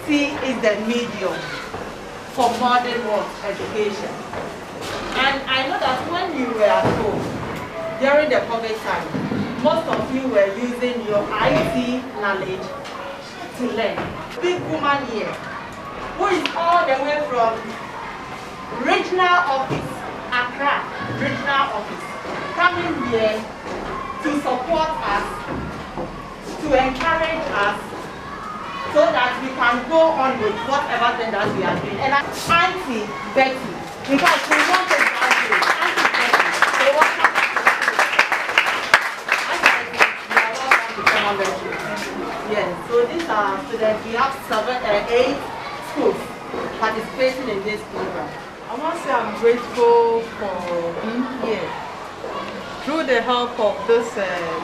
IT is the medium for modern world education. And I know that when you were at home, during the COVID time, most of you were using your IT knowledge to learn. Big woman here, who is all the way from regional office, Accra regional office, coming here to support us, to encourage us, so that we can go on with whatever thing that we are doing. And Auntie Betty, because we want to Auntie Betty, so welcome back to Auntie Betty, you are welcome to come on the show. Yes, so these are students. We have 8 schools participating in this program. I want to say I'm grateful for being here. Through the help of this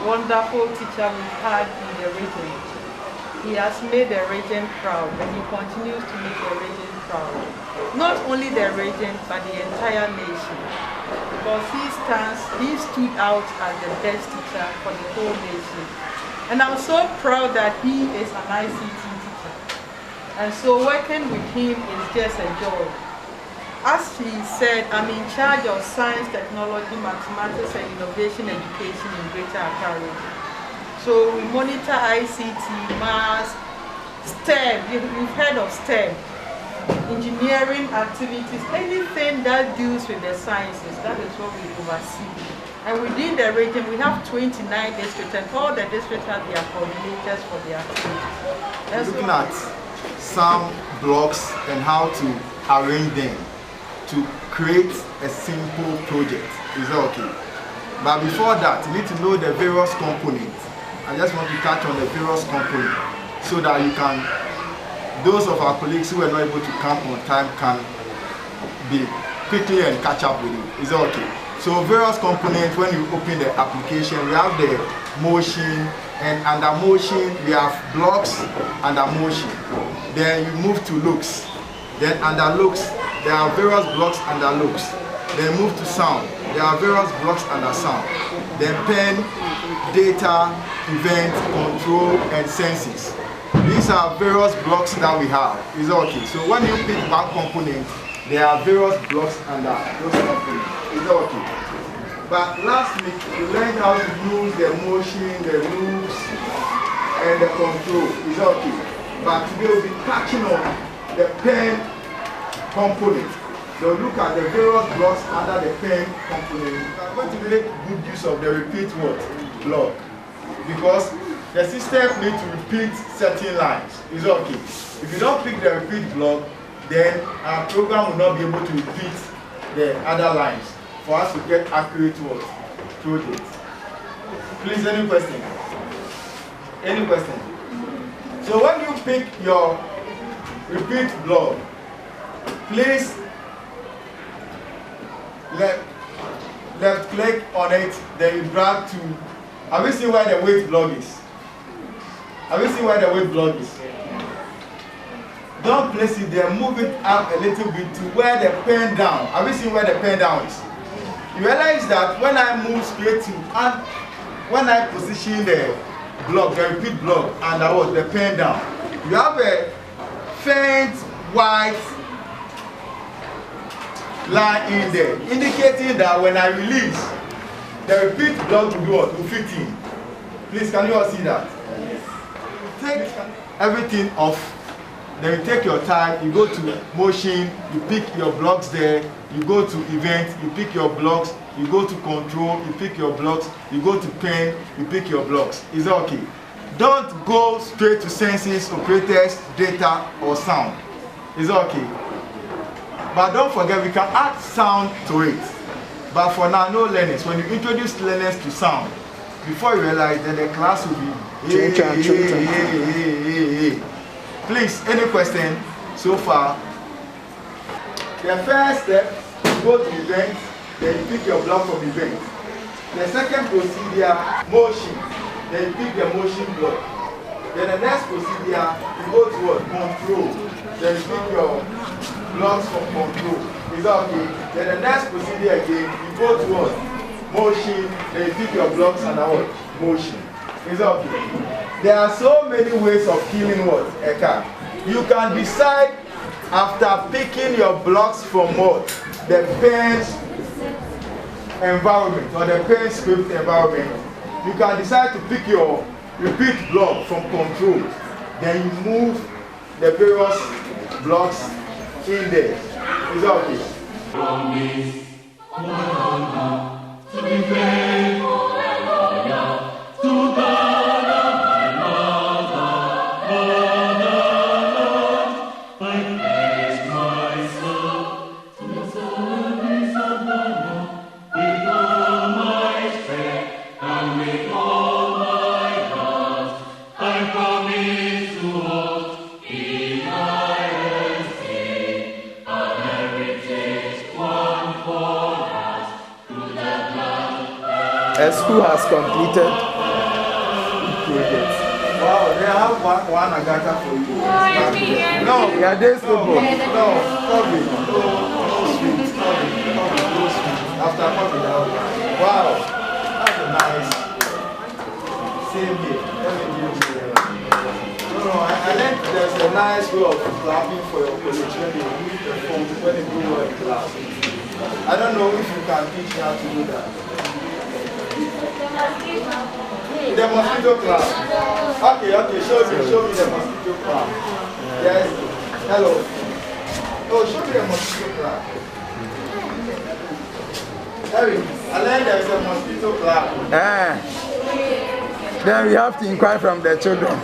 wonderful teacher we've had in the region, he has made the region proud, and he continues to make the region proud. Not only the region, but the entire nation. Because he stood out as the best teacher for the whole nation. And I'm so proud that he is an ICT teacher. And so working with him is just a joy. As he said, I'm in charge of science, technology, mathematics, and innovation education in Greater Accra Region. So we monitor ICT, maths, STEM, you've heard of STEM, engineering activities, anything that deals with the sciences, that is what we oversee. And within the region, we have 29 districts, and all the districts have their coordinators for their activities. Looking at some blocks and how to arrange them to create a simple project, is that okay? But before that, you need to know the various components. I just want to touch on the various components so that you can, those of our colleagues who are not able to come on time can be quickly and catch up with it. Is that okay? So various components, when you open the application, we have the motion, and under motion we have blocks under motion. Then you move to looks. Then under looks, there are various blocks under looks. Then move to sound. There are various blocks under sound. Then pen, data, event, control, and senses. These are various blocks that we have. Is that okay? So when you pick one component, there are various blocks under those components. Is that okay? But last week we learned how to use the motion, the looks, and the control. Is that okay? But today we'll be touching on the pen component. So look at the various blocks under the pen component. We are going to make good use of the repeat word block, because the system needs to repeat certain lines. Is that okay? If you don't pick the repeat block, then our program will not be able to repeat the other lines for us to get accurate word project. Please, any question? Any question? So when you pick your repeat block, please left click on it, then you drag to. Have you seen where the weight block is? Have you seen where the weight block is? Don't place it there, move it up a little bit to where the pen down. Have you seen where the pen down is? You realize that when I move straight to, and when I position the block, the repeat block, and I was the pen down, you have a faint white line in there, indicating that when I release, the repeat block will do what? Will fit in. Please, can you all see that? Yes. Take everything off. Then you take your time, you go to motion, you pick your blocks there, you go to event, you pick your blocks, you go to control, you pick your blocks, you go to pen, you pick your blocks. Is that okay? Don't go straight to senses, operators, data, or sound. Is that okay? But don't forget, we can add sound to it. But for now, no learners. When you introduce learners to sound, before you realize that the class will be hey. Please, any question so far? The first step, you go to event, then you pick your block from event. The second procedure, motion, then you pick the motion block. Then the next procedure, you go to what? Control. Then you pick your blocks from control. Is that okay? Then the next procedure again, you go to what? Motion, then you pick your blocks and what? Motion. Is that okay? There are so many ways of killing what? A car. You can decide after picking your blocks from what? The pen environment or the pen script environment. You can decide to pick your repeat block from control. Then you move the various blocks in there. Is that okay? A school has completed projects. Wow, they have one agata for you. No, we are doing football. No, COVID. No sweet. COVID. No sweet. After COVID. Wow, that's a nice. Same here. Let me give you No, I think there's a nice way of clapping for your college when you perform, when you do well in class. I don't know if you can teach me how to do that. The mosquito clap. Okay, show me the mosquito clap. Yes. Hello. Oh, show me the mosquito clap. Eric, I learned there's a mosquito clap. Then we have to inquire from the children.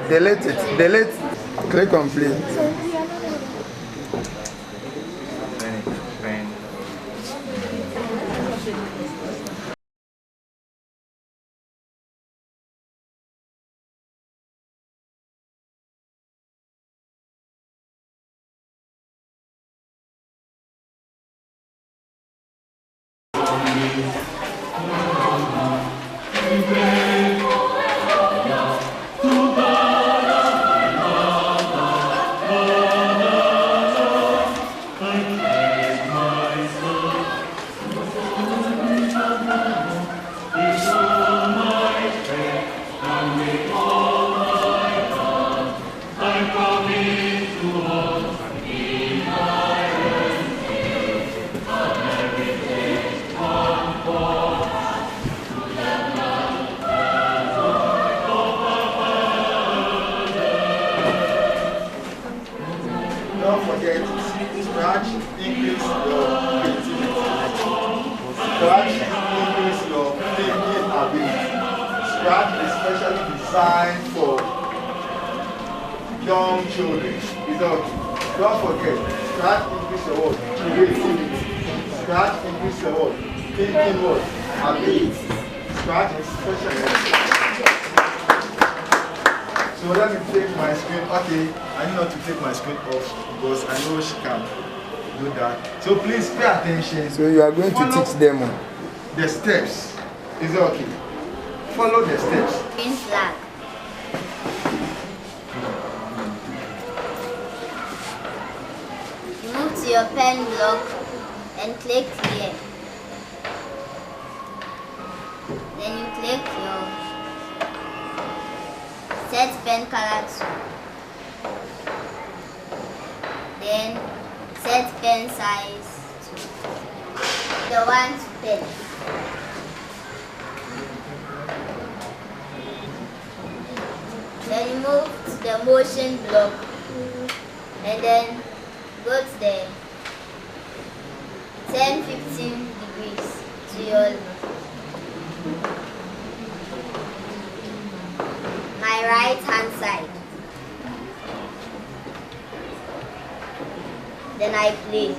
Delete it. Click on play. So let me take my screen. Okay, I need not to take my screen off because I know she can do that. So please pay attention. So you are going to teach them the steps. Is it okay? Follow the steps. Green flag. Move to your pen block and click here. Then you click your set pen color 2. Then set pen size 2. The one to pen. Then you move to the motion block and then go to the 10-15 degrees to your my right hand side. Then I play.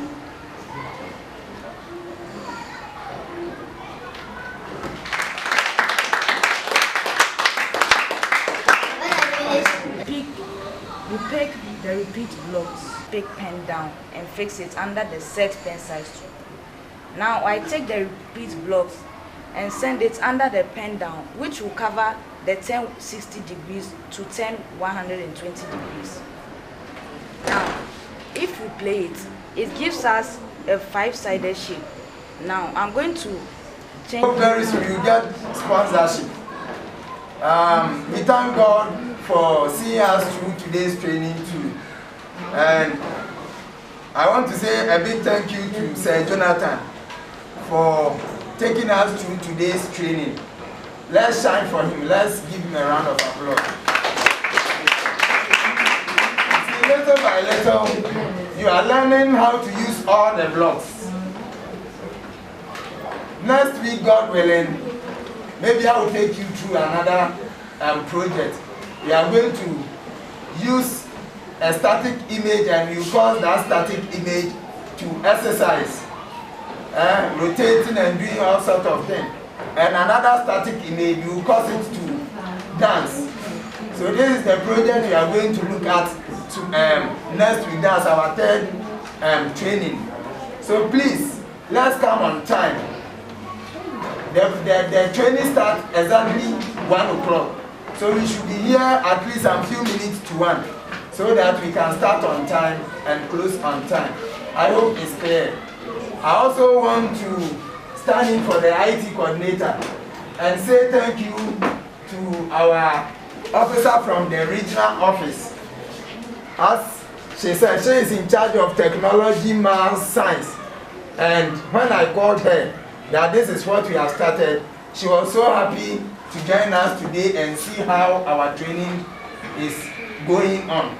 You pick the repeat blocks, pick pen down and fix it under the set pen size 2. Now I take the repeat blocks and send it under the pen down, which will cover the 10-60 degrees to 10-120 degrees. Now if we play it, it gives us a 5-sided shape. Now I'm going to change. Very soon you get sponsorship. We thank God for seeing us through today's training too. And I want to say a big thank you to Sir Jonathan for taking us through today's training. Let's shine for him. Let's give him a round of applause. See, little by little, you are learning how to use all the blocks. Next week, God willing, maybe I will take you through another project. We are going to use a static image and you cause that static image to exercise, rotating and doing all sorts of things. And another static image, you cause it to dance. So this is the project we are going to look at to, next week. That's our third training. So please, let's come on time. The training starts exactly 1 o'clock. So we should be here at least a few minutes to 1 so that we can start on time and close on time. I hope it's clear. I also want to stand in for the IT coordinator and say thank you to our officer from the regional office. As she said, she is in charge of technology, math, science. And when I called her that this is what we have started, she was so happy to join us today and see how our training is going on.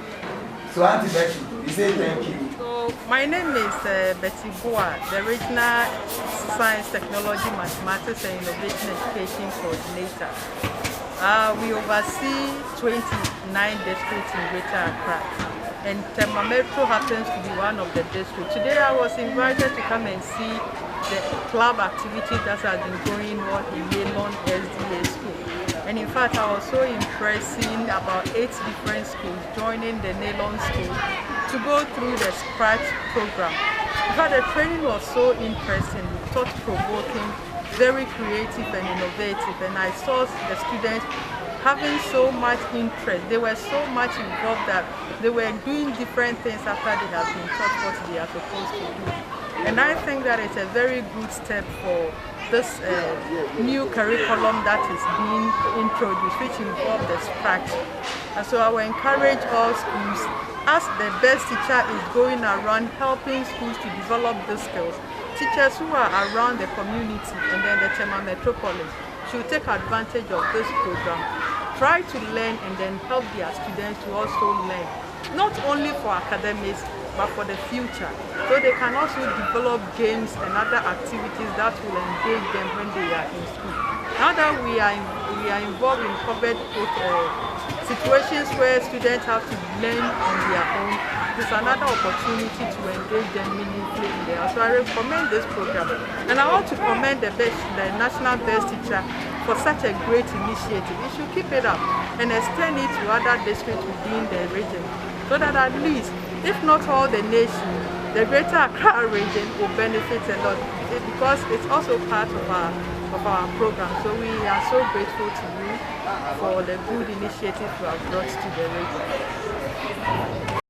So Auntie Betty, we say thank you. So my name is Betty Boah, the Regional Science, Technology, Mathematics and Innovation Education Coordinator. We oversee 29 districts in Greater Accra, and Tema Metro happens to be one of the districts. Today I was invited to come and see the club activity that has been going on in Gnana SDA school. And in fact, I was so impressed seeing about 8 different schools joining the Gnana school to go through the Scratch program. In fact, the training was so interesting, thought-provoking, very creative and innovative. And I saw the students having so much interest. They were so much involved that they were doing different things after they have been taught what they are supposed to do. And I think that it's a very good step for this new curriculum that is being introduced, which involves the Scratch. And so I will encourage all schools, as the best teacher is going around helping schools to develop these skills. Teachers who are around the community and then the Tema Metropolis should take advantage of this program, try to learn and then help their students to also learn, not only for academics, but for the future. So they can also develop games and other activities that will engage them when they are in school. Now that we are involved in COVID situations where students have to learn on their own, it's another opportunity to engage them meaningfully in there. So I recommend this program. And I want to commend the National Best Teacher for such a great initiative. You should keep it up and extend it to other districts within the region, so that at least, if not all the nation, the Greater Accra Region will benefit a lot, because it's also part of our program. So we are so grateful to you for the good initiative you have brought to the region.